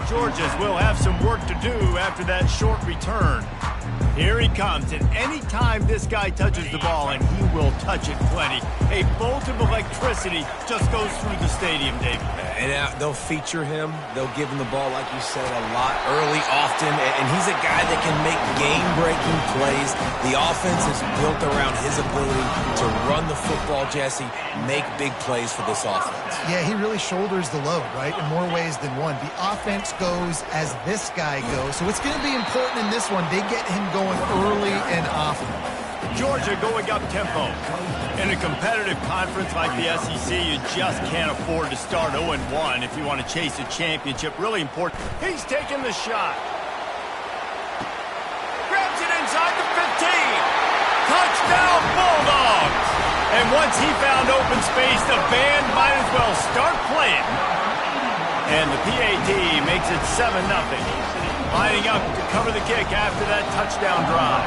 Georges will have some work to do after that short return. Here he comes, and any time this guy touches the ball, and he will touch it plenty, a bolt of electricity just goes through the stadium, David. And they'll feature him. They'll give him the ball, like you said, a lot, early, often. And he's a guy that can make game-breaking plays. The offense is built around his ability to run the football, Jesse, make big plays for this offense. Yeah, he really shoulders the load, right, in more ways than one. The offense goes as this guy goes. So it's going to be important in this one. They get him going early and often. Georgia going up tempo. In a competitive conference like the SEC, you just can't afford to start 0-1 if you want to chase a championship. Really important. He's taking the shot. Grabs it inside the 15. Touchdown, Bulldogs! And once he found open space, the band might as well start playing. And the PAT makes it 7-0. Lining up to cover the kick after that touchdown drive.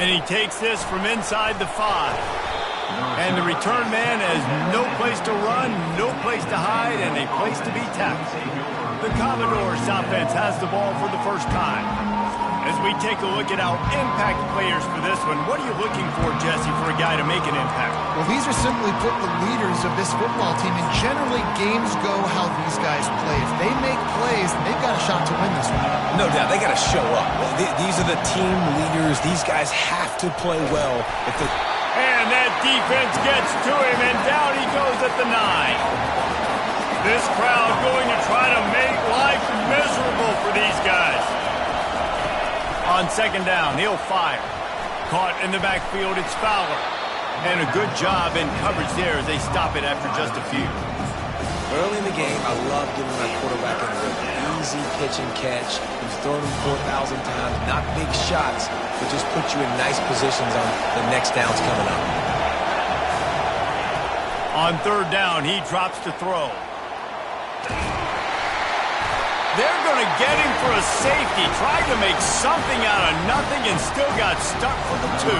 And he takes this from inside the 5. And the return man has no place to run, no place to hide, and a place to be tackled. The Commodores offense has the ball for the first time. As we take a look at our impact players for this one, what are you looking for, Jesse, for a guy to make an impact? Well, these are simply put the leaders of this football team, and generally games go how these guys play. If they make plays, they've got a shot to win this one. No doubt, they got to show up. These are the team leaders. These guys have to play well. And that defense gets to him, and down he goes at the 9. This crowd going to try to make life miserable for these guys. On second down, he'll fire. Caught in the backfield, it's Fowler. And a good job in coverage there as they stop it after just a few. Early in the game, I love giving my quarterback a easy pitch and catch. He's thrown him 4,000 times. Not big shots, but just put you in nice positions on the next downs coming up. On third down, he drops to throw. They're going to get him for a safety. Tried to make something out of nothing and still got stuck for the 2.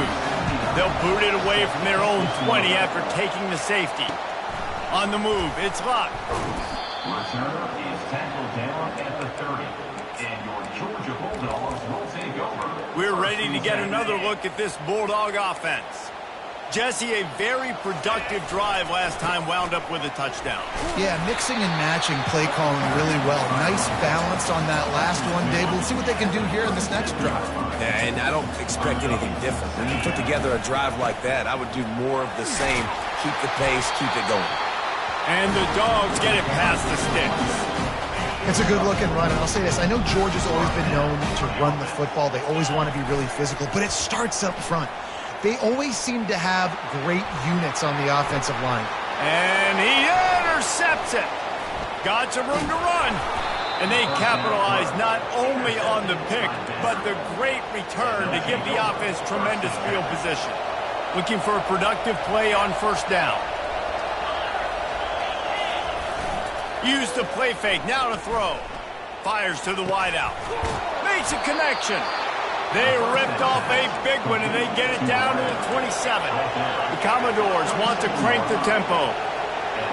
They'll boot it away from their own 20 after taking the safety. On the move, it's Locke. Returner is tackled down at the 30. And your Georgia Bulldogs will take over. We're ready to get another look at this Bulldog offense. Jesse, a very productive drive last time wound up with a touchdown. Yeah, mixing and matching play calling really well. Nice balance on that last one, Dave. We'll see what they can do here in this next drive. Yeah, and I don't expect anything different. When you put together a drive like that, I would do more of the same. Keep the pace, keep it going. And the Dogs get it past the sticks. It's a good-looking run, and I'll say this. I know Georgia's always been known to run the football. They always want to be really physical, but it starts up front. They always seem to have great units on the offensive line. And he intercepts it. Got some room to run. And they capitalize not only on the pick, but the great return to give the offense tremendous field position. Looking for a productive play on first down. Use the play fake, now to throw. Fires to the wideout. Makes a connection. They ripped off a big one, and they get it down to the 27. The Commodores want to crank the tempo.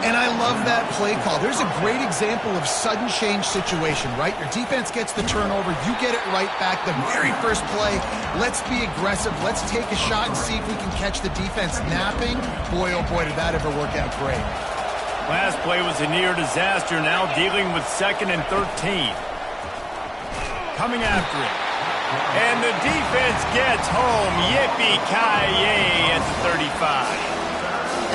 And I love that play call. There's a great example of sudden change situation, right? Your defense gets the turnover. You get it right back. The very first play, let's be aggressive. Let's take a shot and see if we can catch the defense napping. Boy, oh boy, did that ever work out great. Last play was a near disaster. Now dealing with 2nd and 13. Coming after it. And the defense gets home. Yippee-ki-yay at the 35.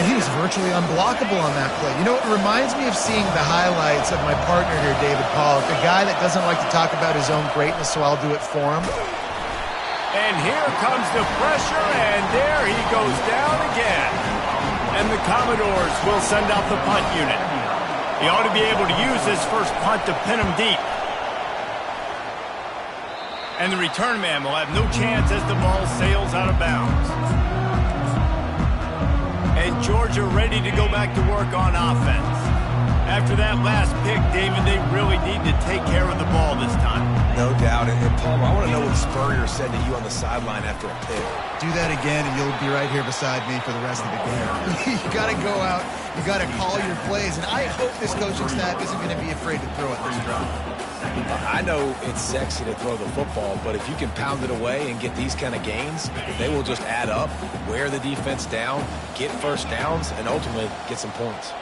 And he was virtually unblockable on that play. You know, it reminds me of seeing the highlights of my partner here, David Pollock, a guy that doesn't like to talk about his own greatness, so I'll do it for him. And here comes the pressure, and there he goes down again. And the Commodores will send out the punt unit. He ought to be able to use his first punt to pin him deep. And the return man will have no chance as the ball sails out of bounds. And Georgia ready to go back to work on offense. After that last pick, David, they really need to take care of the ball this time. No doubt. And Palmer, I want to know what Spurrier said to you on the sideline after a pick. Do that again, and you'll be right here beside me for the rest of the game. You got to go out. You got to call your plays. And I hope this coaching staff isn't going to be afraid to throw it this drive. I know it's sexy to throw the football, but if you can pound it away and get these kind of gains, they will just add up, wear the defense down, get first downs, and ultimately get some points.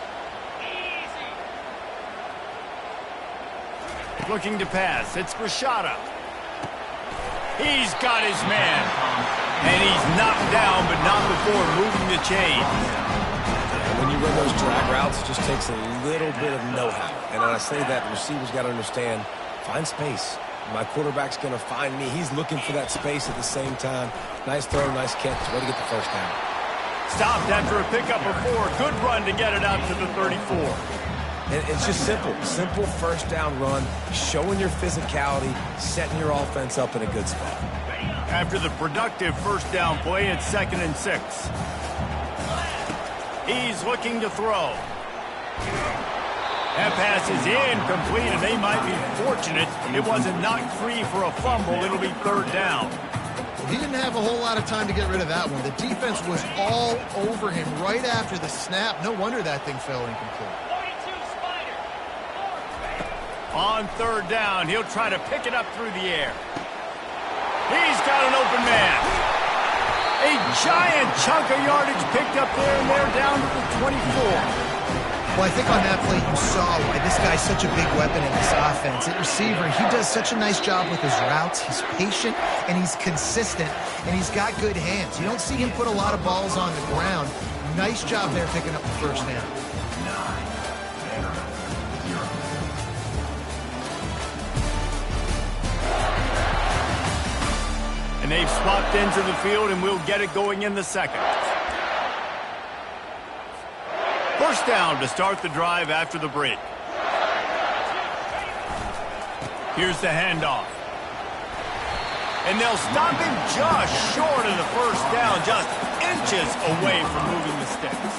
Looking to pass. It's Rashada. He's got his man. And he's knocked down, but not before moving the chain. And when you run those drag routes, it just takes a little bit of know-how. And when I say that, the receiver's got to understand, find space. My quarterback's going to find me. He's looking for that space at the same time. Nice throw, nice catch. Way to get the first down. Stopped after a pickup of 4. Good run to get it out to the 34. And it's just simple. Simple first down run, showing your physicality, setting your offense up in a good spot. After the productive first down play, it's 2nd and 6. He's looking to throw. That pass is incomplete, and they might be fortunate it wasn't knocked free for a fumble. It'll be 3rd down. He didn't have a whole lot of time to get rid of that one. The defense was all over him right after the snap. No wonder that thing fell incomplete. On 3rd down, he'll try to pick it up through the air. He's got an open man. A giant chunk of yardage picked up there, and they're down to the 24. Well, I think on that play you saw why this guy's such a big weapon in this offense. At receiver, he does such a nice job with his routes. He's patient, and he's consistent, and he's got good hands. You don't see him put a lot of balls on the ground. Nice job there picking up the first down. And they've swapped into the field, and we'll get it going in the second. First down to start the drive after the break. Here's the handoff. And they'll stop him just short of the first down, just inches away from moving the sticks.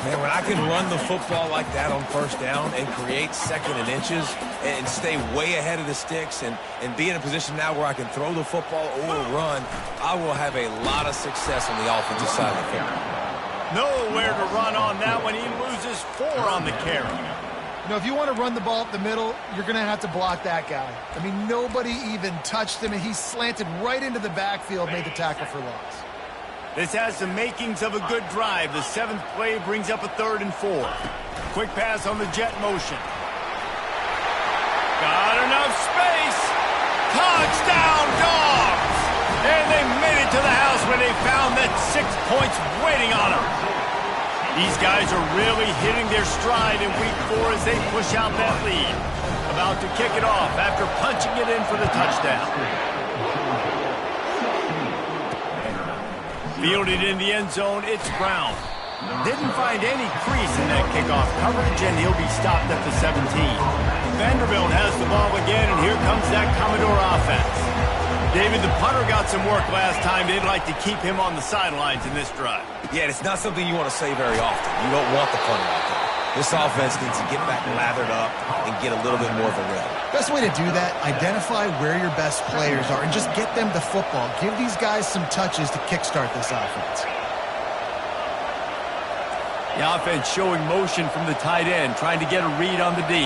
Man, when I can run the football like that on first down and create 2nd and inches and stay way ahead of the sticks and be in a position now where I can throw the football or run, I will have a lot of success on the offensive side of the football. Nowhere to run on that one. He loses 4 on the carry. You know, if you want to run the ball up the middle, you're going to have to block that guy. I mean, nobody even touched him, and he slanted right into the backfield, made the tackle for loss. This has the makings of a good drive. The 7th play brings up a 3rd and 4. Quick pass on the jet motion. Got enough space. Touchdown, Dogs! And they made it to the house when they found that 6 points waiting on them. These guys are really hitting their stride in week 4 as they push out that lead. About to kick it off after punching it in for the touchdown. Fielded in the end zone, it's Brown. Didn't find any crease in that kickoff coverage, and he'll be stopped at the 17. Vanderbilt has the ball again, and here comes that Commodore offense. David, the punter got some work last time. They'd like to keep him on the sidelines in this drive. Yeah, it's not something you want to say very often. You don't want the punter out there. This offense needs to get back lathered up and get a little bit more of a rhythm. Best way to do that, identify where your best players are and just get them the football. Give these guys some touches to kickstart this offense. The offense showing motion from the tight end, trying to get a read on the D.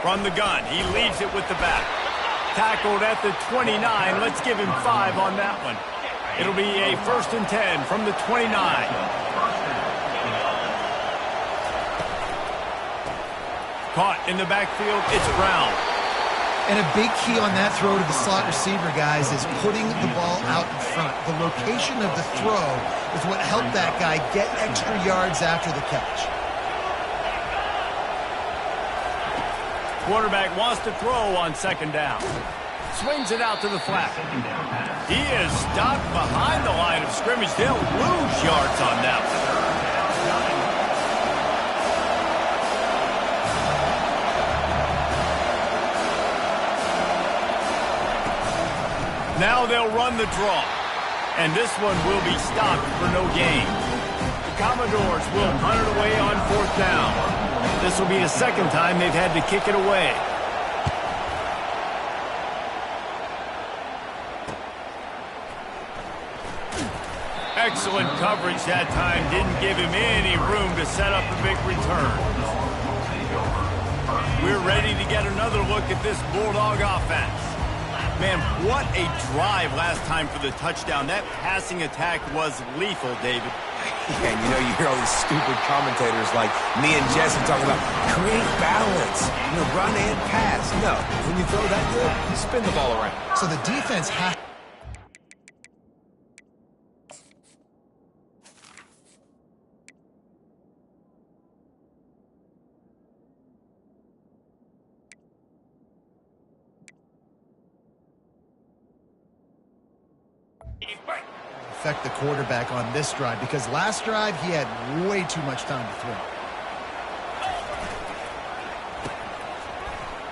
From the gun, he leaves it with the back. Tackled at the 29. Let's give him 5 on that one. It'll be a 1st and 10 from the 29. Caught in the backfield, it's Brown. And a big key on that throw to the slot receiver, guys, is putting the ball out in front. The location of the throw is what helped that guy get extra yards after the catch. Quarterback wants to throw on 2nd down. Swings it out to the flat. He is stopped behind the line of scrimmage. They'll lose yards on that one. Now they'll run the draw. And this one will be stopped for no gain. The Commodores will punt it away on 4th down. This will be the 2nd time they've had to kick it away. Excellent coverage that time. Didn't give him any room to set up a big return. We're ready to get another look at this Bulldog offense. Man, what a drive last time for the touchdown. That passing attack was lethal, David. Yeah, and you know, you hear all these stupid commentators like me and Jesse talking about create balance, run and pass. No, when you throw that good, you spin the ball around. So the defense has... affect the quarterback on this drive, because last drive he had way too much time to throw.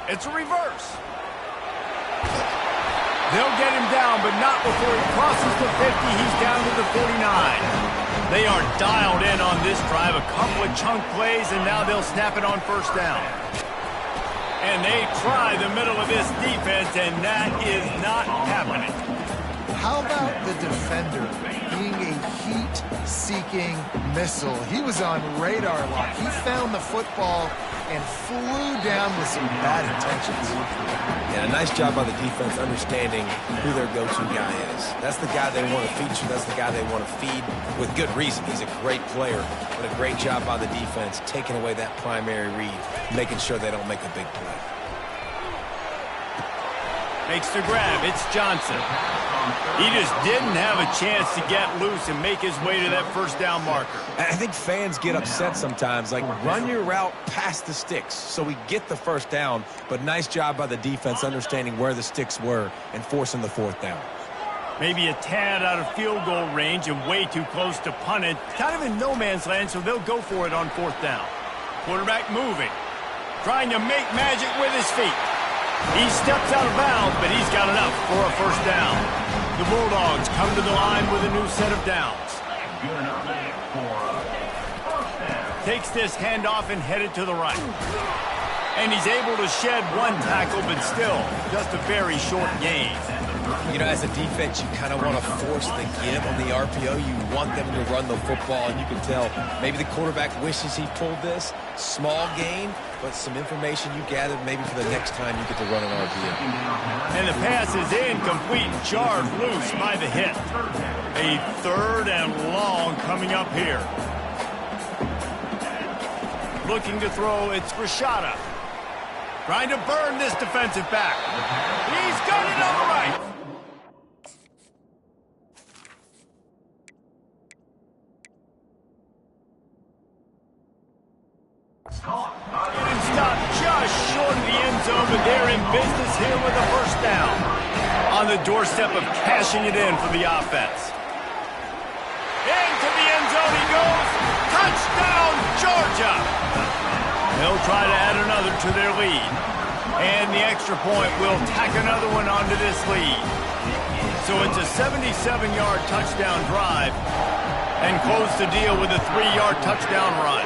It's a reverse. They'll get him down, but not before he crosses the 50. He's down to the 49. They are dialed in on this drive. A couple of chunk plays, and now they'll snap it on first down. And they try the middle of this defense, and that is not happening. How about the defender being a heat-seeking missile? He was on radar lock. He found the football and flew down with some bad intentions. Yeah, a nice job by the defense understanding who their go-to guy is. That's the guy they want to feature. That's the guy they want to feed with good reason. He's a great player, but a great job by the defense taking away that primary read, making sure they don't make a big play. Makes the grab. It's Johnson. He just didn't have a chance to get loose and make his way to that first down marker. I think fans get upset sometimes, like run your route past the sticks so we get the first down, but nice job by the defense understanding where the sticks were and forcing the fourth down. Maybe a tad out of field goal range and way too close to punt it. Kind of in no man's land, so they'll go for it on fourth down. Quarterback moving, trying to make magic with his feet. He steps out of bounds, but he's got enough for a first down. The Bulldogs come to the line with a new set of downs. Takes this handoff and headed to the right. And he's able to shed one tackle, but still just a very short gain. You know, as a defense, you kind of want to force the give on the RPO. You want them to run the football, and you can tell maybe the quarterback wishes he pulled this. Small gain, but some information you gathered maybe for the next time you get to run an RPO. And the pass is incomplete, jarred loose by the hit. A third and long coming up here. Looking to throw, it's Rashada. Trying to burn this defensive back. He's got it on the right. Getting stopped just short of the end zone, but they're in business here with a first down. On the doorstep of cashing it in for the offense. Into the end zone he goes. Touchdown, Georgia! They'll try to add another to their lead. And the extra point will tack another one onto this lead. So it's a 77-yard touchdown drive and close the deal with a 3-yard touchdown run.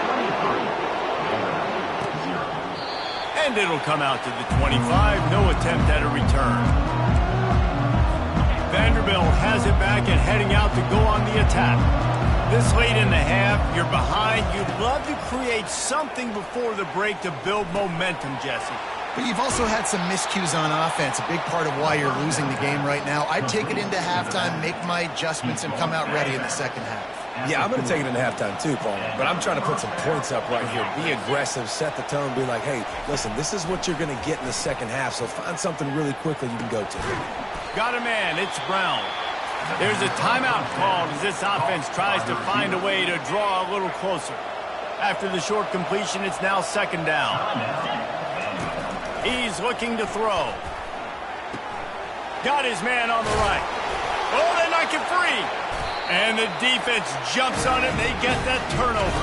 And it'll come out to the 25. No attempt at a return. Vanderbilt has it back and heading out to go on the attack. This late in the half, you're behind. You'd love to create something before the break to build momentum, Jesse. But you've also had some miscues on offense, a big part of why you're losing the game right now. I'd take it into halftime, make my adjustments, and come out ready in the second half. Yeah, I'm going to take it into halftime too, Paul. But I'm trying to put some points up right here. Be aggressive, set the tone, be like, hey, listen, this is what you're going to get in the second half, so find something really quickly you can go to. Got a man, it's Brown. There's a timeout called as this offense tries to find a way to draw a little closer. After the short completion, it's now second down. He's looking to throw. Got his man on the right. Oh, they knock it free. And the defense jumps on it, and they get that turnover.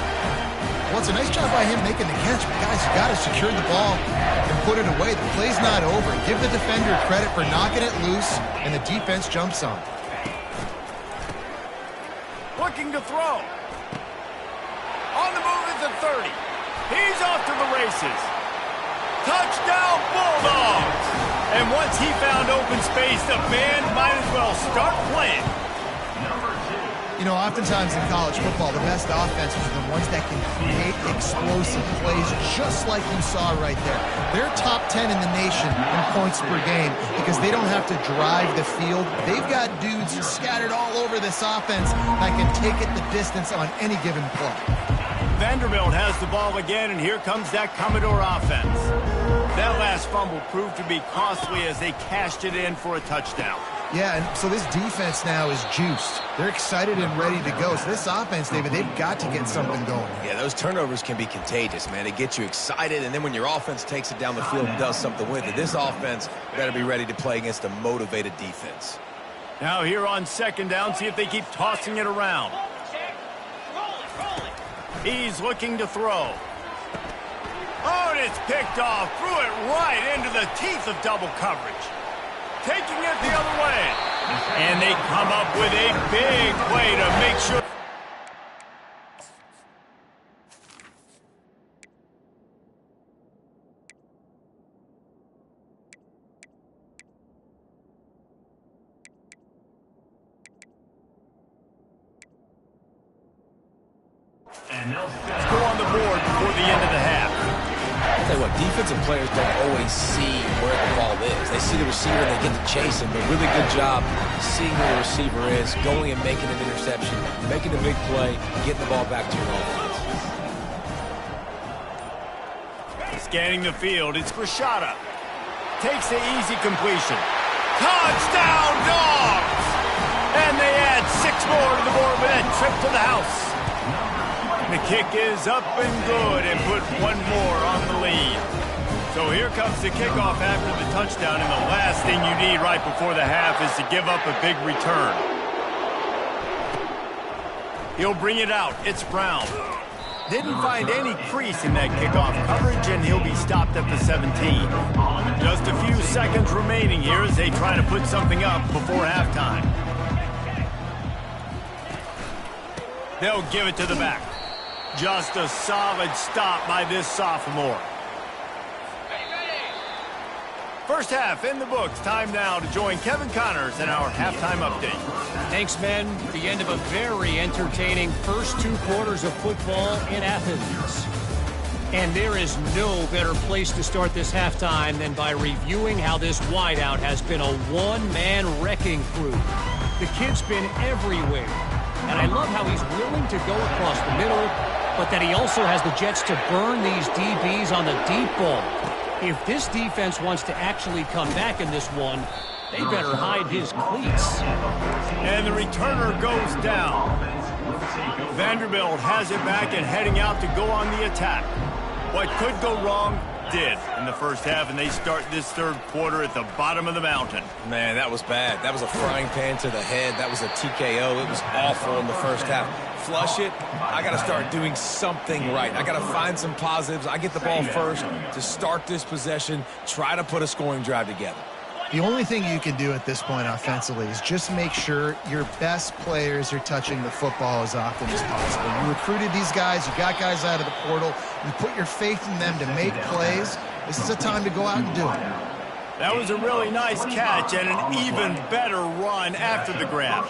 Well, it's a nice job by him making the catch, but guys, you got to secure the ball and put it away. The play's not over. Give the defender credit for knocking it loose, and the defense jumps on it. Looking to throw. On the move at the 30. He's off to the races. Touchdown, Bulldogs! And once he found open space, the band might as well start playing. You know, oftentimes in college football, the best offenses are the ones that can create explosive plays, just like you saw right there. They're top 10 in the nation in points per game because they don't have to drive the field. They've got dudes scattered all over this offense that can take it the distance on any given play. Vanderbilt has the ball again, and here comes that Commodore offense. That last fumble proved to be costly as they cashed it in for a touchdown. Yeah, and so this defense now is juiced. They're excited and ready to go. So this offense, David, they've got to get something going. Yeah, those turnovers can be contagious, man. They get you excited, and then when your offense takes it down the field and does something with it, this offense better be ready to play against a motivated defense. Now here on second down, see if they keep tossing it around. He's looking to throw. Oh, and it's picked off. Threw it right into the teeth of double coverage. Taking it the other way. And they come up with a big play to make sure. Let's go on the board before the end of the half. I'll tell you what, defensive players don't always see where the ball is. They see the receiver and they get to chase him. But really good job seeing where the receiver is, going and making an interception, making a big play, getting the ball back to your offense. Scanning the field, it's Rashada. Takes the easy completion. Touchdown, Dogs! And they add 6 more to the board with that trip to the house. The kick is up and good and put 1 more on the lead. So here comes the kickoff after the touchdown, and the last thing you need right before the half is to give up a big return. He'll bring it out. It's Brown. Didn't find any crease in that kickoff coverage, and he'll be stopped at the 17. Just a few seconds remaining here as they try to put something up before halftime. They'll give it to the back. Just a solid stop by this sophomore. First half in the books. Time now to join Kevin Connors in our halftime update. Thanks, men. The end of a very entertaining first 2 quarters of football in Athens. And there is no better place to start this halftime than by reviewing how this wideout has been a one-man wrecking crew. The kid's been everywhere. And I love how he's willing to go across the middle, but that he also has the jets to burn these DBs on the deep ball. If this defense wants to actually come back in this one, they better hide his cleats. And the returner goes down. Vanderbilt has it back and heading out to go on the attack. What could go wrong did in the first half, and they start this third quarter at the bottom of the mountain. Man, that was bad. That was a frying pan to the head. That was a TKO. It was awful in the first half. Flush it. I got to start doing something right. I got to find some positives. I get the ball first to start this possession, try to put a scoring drive together. The only thing you can do at this point offensively is just make sure your best players are touching the football as often as possible. You recruited these guys. You got guys out of the portal. You put your faith in them to make plays. This is a time to go out and do it. That was a really nice catch and an even better run after the grab.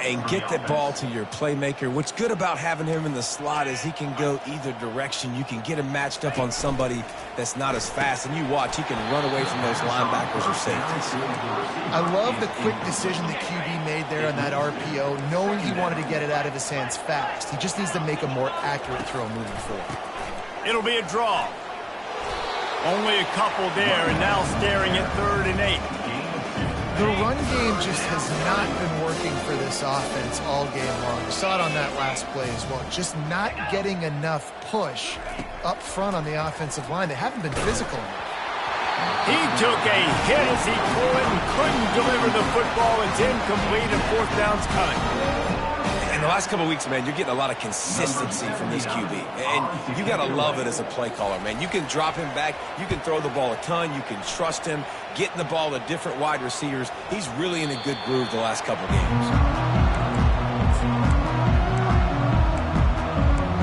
And get the ball to your playmaker. What's good about having him in the slot is he can go either direction. You can get him matched up on somebody that's not as fast. And you watch, he can run away from those linebackers or safeties. I love the quick decision the QB made there on that RPO, knowing he wanted to get it out of his hands fast. He just needs to make a more accurate throw moving forward. It'll be a draw. Only a couple there, and now staring at 3rd and 8. The run game just has not been working for this offense all game long. We saw it on that last play as well. Just not getting enough push up front on the offensive line. They haven't been physical enough. He took a hit as he threw it and couldn't deliver the football. It's incomplete and 4th down's coming. In the last couple of weeks, man, you're getting a lot of consistency from this QB. And you got to love it as a play caller, man. You can drop him back. You can throw the ball a ton. You can trust him, getting the ball to different wide receivers. He's really in a good groove the last couple of games.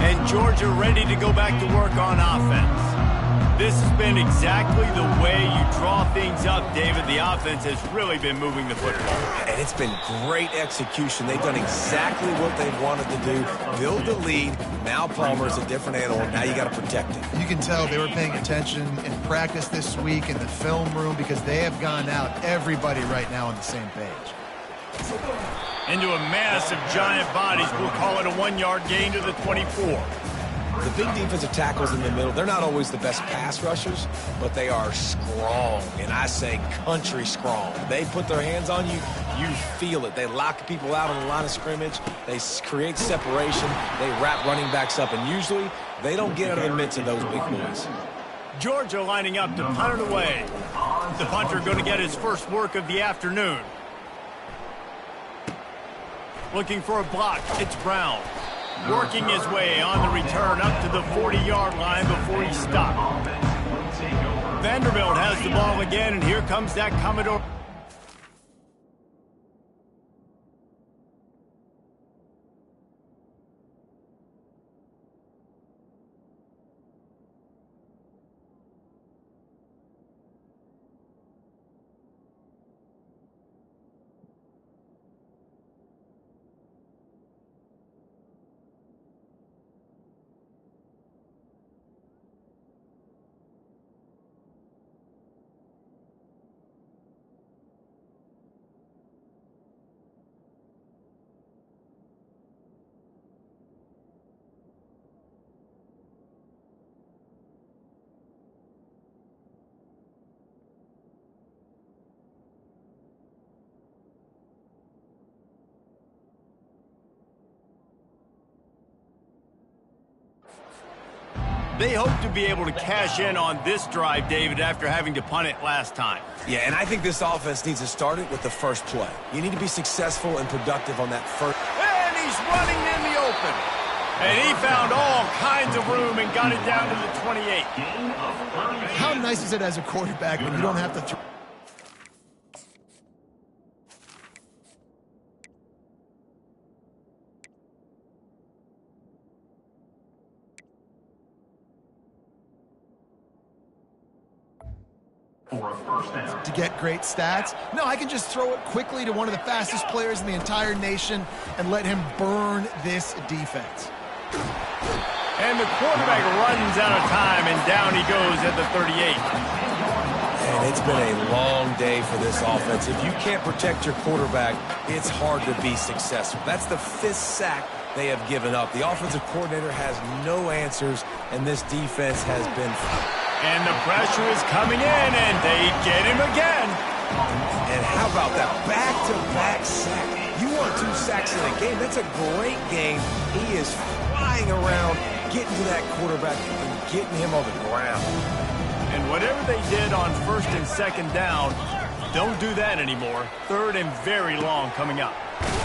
And Georgia ready to go back to work on offense. This has been exactly the way you draw things up, David. The offense has really been moving the football. And it's been great execution. They've done exactly what they've wanted to do. Build the lead. Now Palmer's a different animal. Now you got to protect him. You can tell they were paying attention in practice this week in the film room because they have gone out, everybody right now on the same page. Into a mass of giant bodies. We'll call it a 1-yard gain to the 24. The big defensive tackles in the middle, they're not always the best pass rushers, but they are strong, and I say country strong. They put their hands on you, you feel it. They lock people out on the line of scrimmage. They create separation. They wrap running backs up, and usually they don't get out of the midst of those big boys. Georgia lining up to punt it away. The punter going to get his first work of the afternoon. Looking for a block. It's Brown. Working his way on the return up to the 40-yard line before he stopped. Vanderbilt has the ball again, and here comes that Commodore. They hope to be able to cash in on this drive, David, after having to punt it last time. Yeah, and I think this offense needs to start it with the first play. You need to be successful and productive on that first. And he's running in the open. And he found all kinds of room and got it down to the 28. How nice is it as a quarterback when you don't have to throw? For a first down. To get great stats. No, I can just throw it quickly to one of the fastest players in the entire nation and let him burn this defense. And the quarterback runs out of time, and down he goes at the 38. And it's been a long day for this offense. If you can't protect your quarterback, it's hard to be successful. That's the 5th sack they have given up. The offensive coordinator has no answers, and this defense has been... And the pressure is coming in, and they get him again. And how about that back-to-back sack? You want 2 sacks in a game. That's a great game. He is flying around, getting to that quarterback and getting him on the ground. And whatever they did on 1st and 2nd down, don't do that anymore. 3rd and very long coming up.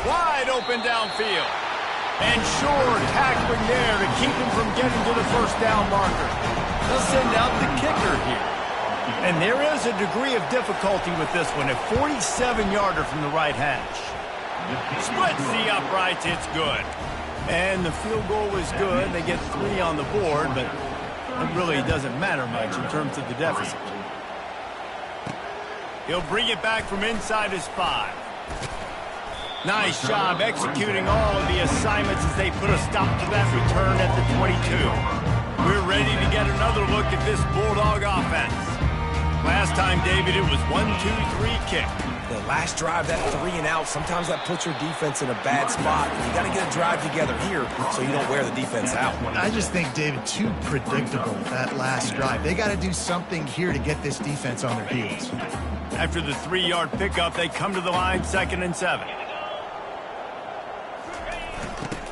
Wide open downfield. And Shore tackling there to keep him from getting to the 1st down marker. They'll send out the kicker here. And there is a degree of difficulty with this one, a 47-yarder from the right hash. Splits the uprights, it's good. And the field goal is good. They get 3 on the board, but it really doesn't matter much in terms of the deficit. He'll bring it back from inside his 5. Nice job executing all of the assignments as they put a stop to that return at the 22. We're ready to get another look at this Bulldog offense. Last time, David, it was 1-2-3 kick. The last drive, that 3 and out, sometimes that puts your defense in a bad spot. You got to get a drive together here so you don't wear the defense out. I just think, David, too predictable, that last drive. They got to do something here to get this defense on their heels. After the 3-yard pickup, they come to the line, 2nd and 7.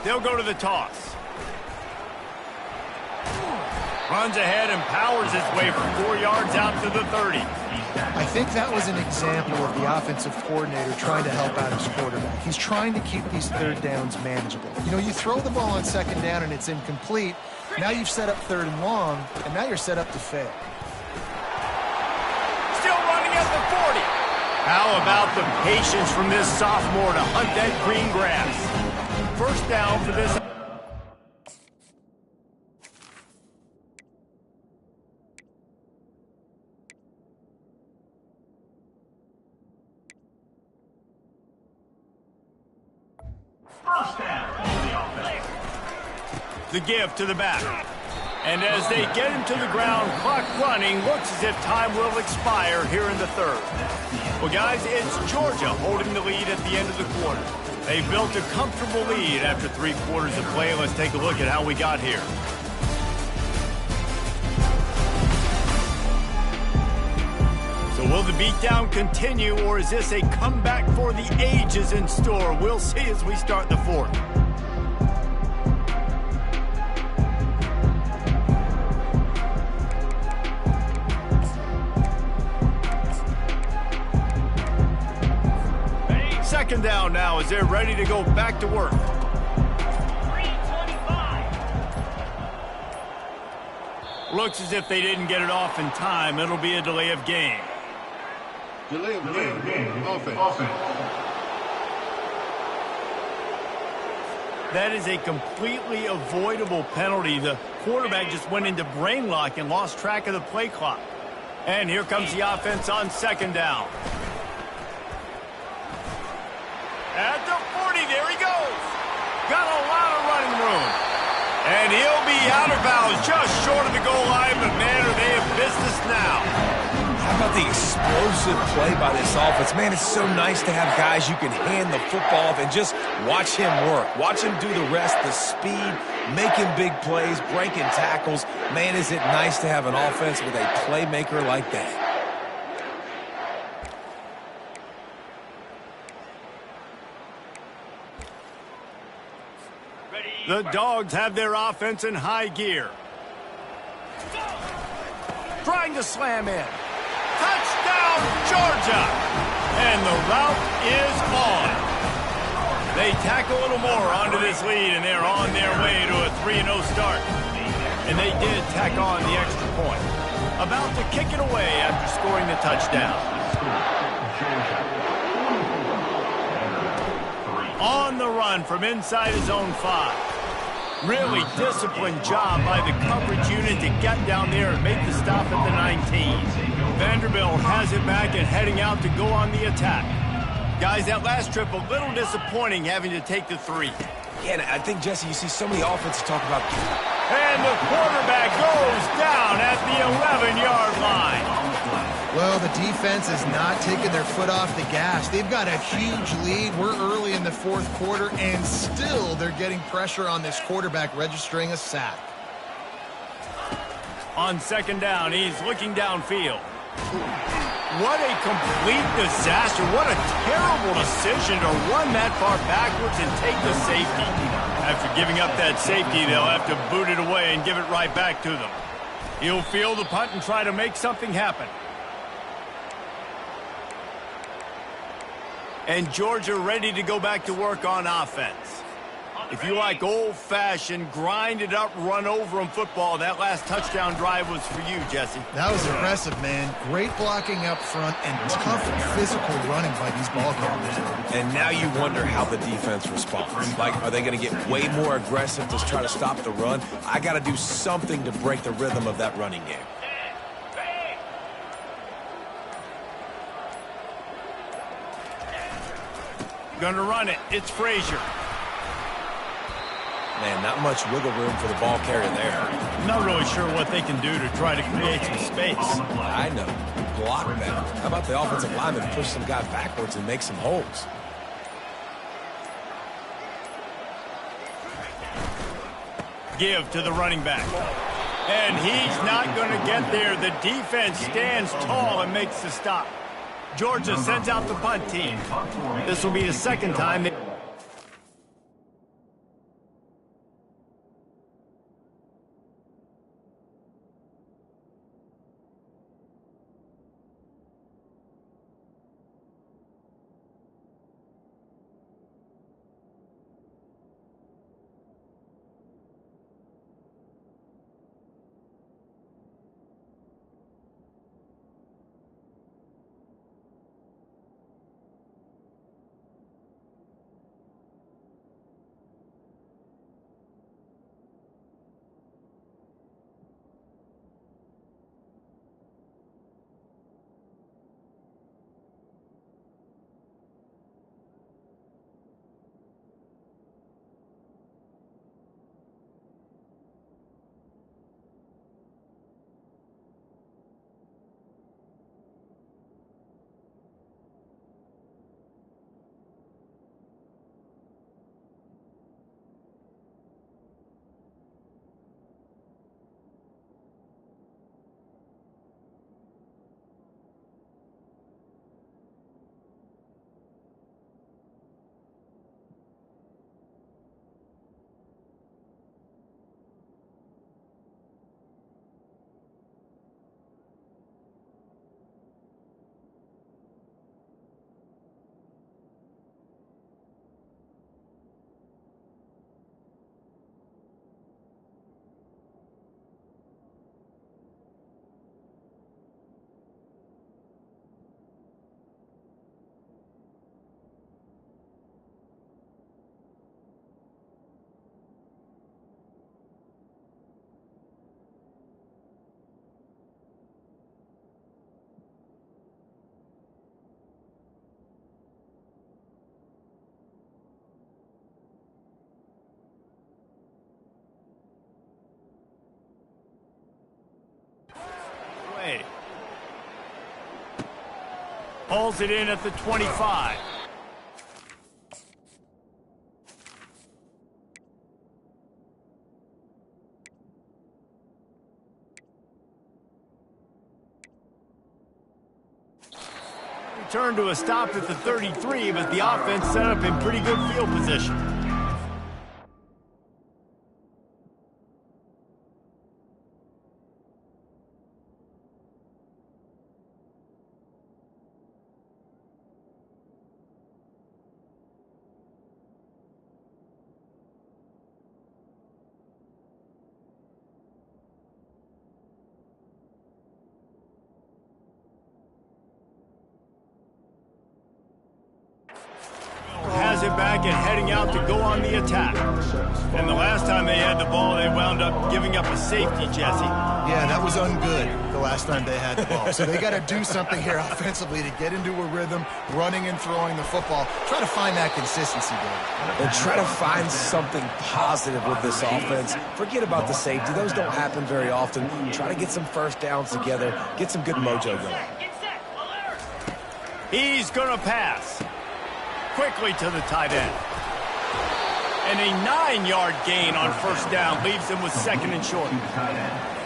They'll go to the toss. Runs ahead and powers his way for 4 yards out to the 30. I think that was an example of the offensive coordinator trying to help out his quarterback. He's trying to keep these 3rd downs manageable. You know, you throw the ball on 2nd down and it's incomplete. Now you've set up 3rd and long, and now you're set up to fail. Still running at the 40. How about the patience from this sophomore to hunt that green grass? 1st down for this. First down on the offense. The give to the back. And as they get him to the ground, clock running, looks as if time will expire here in the third. Well, guys, it's Georgia holding the lead at the end of the quarter. They built a comfortable lead after 3 quarters of play. Let's take a look at how we got here. So will the beatdown continue, or is this a comeback for the ages in store? We'll see as we start the fourth. Second down now as they're ready to go back to work. 3:25. Looks as if they didn't get it off in time. It'll be a delay of game. Delay of game. Offense. That is a completely avoidable penalty. The quarterback just went into brain lock and lost track of the play clock. And here comes the offense on second down. At the 40, there he goes. Got a lot of running room. And he'll be out of bounds just short of the goal line, but man, are they in business now. How about the explosive play by this offense? Man, it's so nice to have guys you can hand the football off and just watch him work. Watch him do the rest, the speed, making big plays, breaking tackles. Man, is it nice to have an offense with a playmaker like that. The Dogs have their offense in high gear. Trying to slam in. Touchdown, Georgia! And the route is on. They tack a little more onto this lead, and they're on their way to a 3-0 start. And they did tack on the extra point. About to kick it away after scoring the touchdown. On the run from inside his own 5. Really disciplined job by the coverage unit to get down there and make the stop at the 19. Vanderbilt has it back and heading out to go on the attack. Guys, that last trip a little disappointing having to take the 3. Yeah, I think, Jesse, you see so many offenses talk about... And the quarterback goes down at the 11-yard line. Well, the defense is not taking their foot off the gas. They've got a huge lead. We're early in the fourth quarter, and still they're getting pressure on this quarterback, registering a sack. On second down, he's looking downfield. What a complete disaster. What a terrible decision to run that far backwards and take the safety. After giving up that safety, they'll have to boot it away and give it right back to them. He'll field the punt and try to make something happen. And Georgia ready to go back to work on offense. If you like old-fashioned, grind-it-up, run-over-'em football, that last touchdown drive was for you, Jesse. That was impressive, man. Great blocking up front and tough physical running by these ball carriers. And now you wonder how the defense responds. Like, are they going to get way more aggressive to try to stop the run? I got to do something to break the rhythm of that running game. Gonna run it. It's Frazier. Man, not much wiggle room for the ball carrier there. Not really sure what they can do to try to create some space. I know. Block better. How about the offensive lineman push some guy backwards and make some holes? Give to the running back. And he's not going to get there. The defense stands tall and makes the stop. Georgia sends out the punt team. This will be the second time they... Hauls it in at the 25. Return to a stop at the 33, but the offense set up in pretty good field position. Has it back and heading out to go on the attack. And the last time they had the ball, they wound up giving up a safety, Jesse. Yeah, that was ungood the last time they had the ball. So they got to do something here offensively to get into a rhythm, running and throwing the football. Try to find that consistency, Dave. And try to find something positive with this offense. Forget about the safety. Those don't happen very often. Try to get some first downs together. Get some good mojo going. He's going to pass. Quickly to the tight end. And a 9-yard gain on first down leaves him with second and short.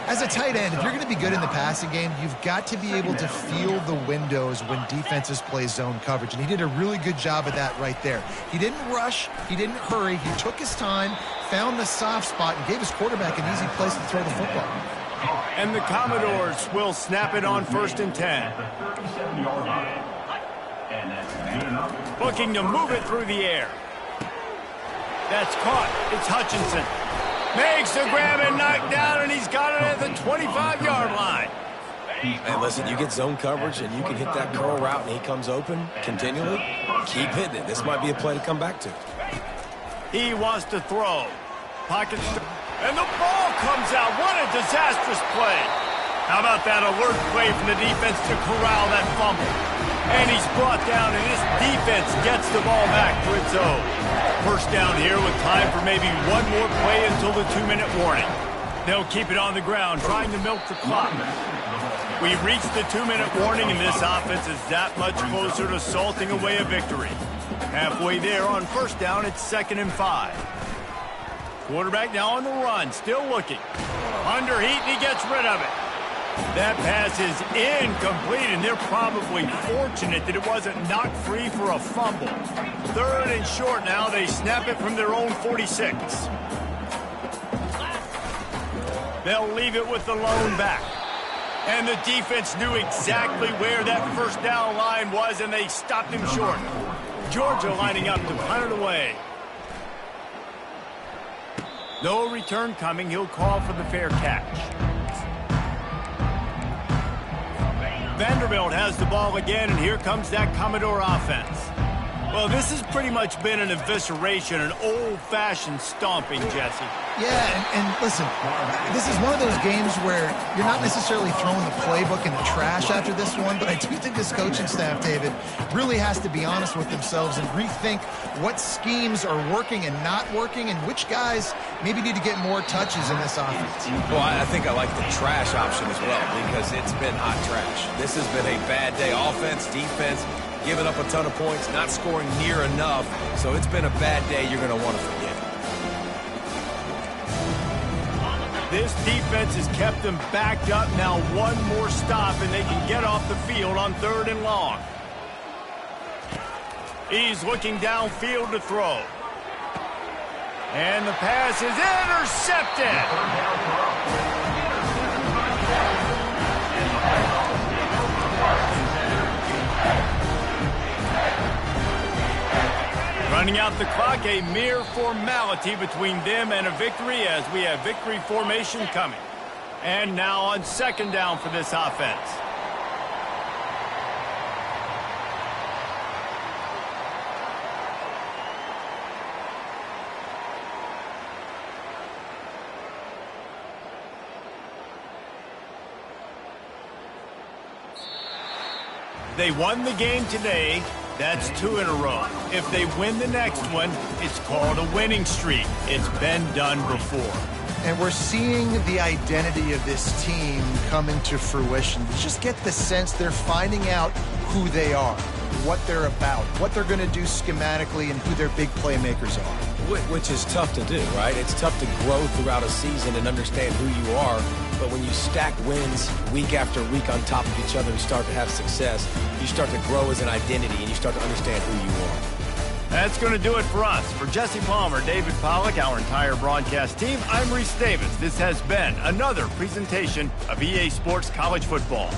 As a tight end, if you're going to be good in the passing game, you've got to be able to feel the windows when defenses play zone coverage. And he did a really good job of that right there. He didn't rush. He didn't hurry. He took his time, found the soft spot, and gave his quarterback an easy place to throw the football. And the Commodores will snap it on first and 10. Looking to move it through the air. That's caught. It's Hutchinson. Makes the grab and knocked down, and he's got it at the 25-yard line. And listen, you get zone coverage, and you can hit that curl route, and he comes open continually. Keep hitting it. This might be a play to come back to. He wants to throw. Pocket, and the ball comes out. What a disastrous play. How about that alert play from the defense to corral that fumble? And he's brought down, and this defense gets the ball back to its own. First down here with time for maybe one more play until the 2-minute warning. They'll keep it on the ground, trying to milk the clock. We've reached the 2-minute warning, and this offense is that much closer to salting away a victory. Halfway there on first down, it's 2nd and 5. Quarterback now on the run, still looking. Under heat, and he gets rid of it. That pass is incomplete, and they're probably fortunate that it wasn't knocked free for a fumble. 3rd and short now. They snap it from their own 46. They'll leave it with the lone back. And the defense knew exactly where that first down line was, and they stopped him short. Georgia lining up to punt it away. No return coming. He'll call for the fair catch. Vanderbilt has the ball again, and here comes that Commodore offense. Well, this has pretty much been an evisceration, an old-fashioned stomping, Jesse. Yeah, and listen, this is one of those games where you're not necessarily throwing the playbook in the trash after this one, but I do think this coaching staff, David, really has to be honest with themselves and rethink what schemes are working and not working and which guys maybe need to get more touches in this offense. Well, I think I like the trash option as well because it's been hot trash. This has been a bad day. Offense, defense, giving up a ton of points, not scoring near enough. So it's been a bad day you're going to want to forget. This defense has kept them backed up. Now one more stop, and they can get off the field on 3rd and long. He's looking downfield to throw. And the pass is intercepted. Running out the clock, a mere formality between them and a victory as we have victory formation coming. And now on 2nd down for this offense. They won the game today. That's 2 in a row. If they win the next one, it's called a winning streak. It's been done before. And we're seeing the identity of this team come into fruition. You just get the sense they're finding out who they are, what they're about, what they're going to do schematically, and who their big playmakers are. Which is tough to do, right? It's tough to grow throughout a season and understand who you are. But when you stack wins week after week on top of each other and start to have success, you start to grow as an identity and you start to understand who you are. That's going to do it for us. For Jesse Palmer, David Pollack, our entire broadcast team, I'm Reese Davis. This has been another presentation of EA Sports College Football.